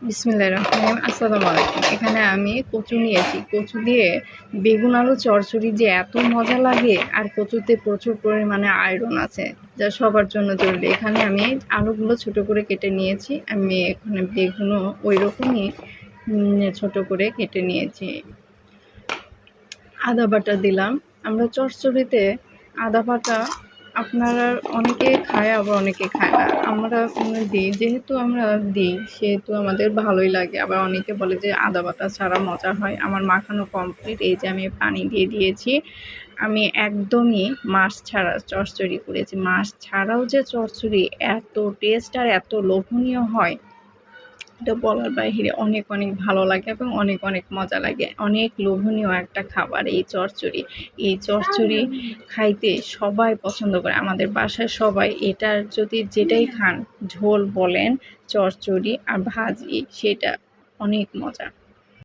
বিসমিল্লাহির রহমানির রহিম। আসসালামু আলাইকুম। এখানে আমি কচু নিয়েছি। কচু দিয়ে বেগুন আলু চচ্চড়ি যে এত মজা লাগে, আর কচুতে প্রচুর পরিমাণে আয়রন আছে, যা সবার জন্য জরুরি। এখানে আমি আলুগুলো ছোট করে কেটে নিয়েছি। আমি এখানে বেগুনও ওই রকমই ছোট করে কেটে নিয়েছি। আদা বাটা দিলাম। আমরা চচ্চড়িতে আদা বাটা আপনারা অনেকে খায়, আবার অনেকে খায় না। আমরা দিই, যেহেতু আমরা দিই সেহেতু আমাদের ভালোই লাগে। আবার অনেকে বলে যে আদা বাটা ছাড়া মজা হয়। আমার মাখানো কমপ্লিট। এই যে আমি পানি দিয়ে দিয়েছি। আমি একদমই মাছ ছাড়া চচ্চড়ি করেছি। মাছ ছাড়াও যে চচ্চড়ি এত টেস্ট আর এত লোভনীয় হয়, এটা বলার বাহিরে। অনেক অনেক ভালো লাগে এবং অনেক অনেক মজা লাগে। অনেক লোভনীয় একটা খাবার এই চচ্চড়ি। এই চচ্চড়ি খাইতে সবাই পছন্দ করে, আমাদের বাসায় সবাই। এটার যদি যেটাই খান, ঝোল বলেন, চচ্চড়ি আর ভাজি, সেটা অনেক মজা।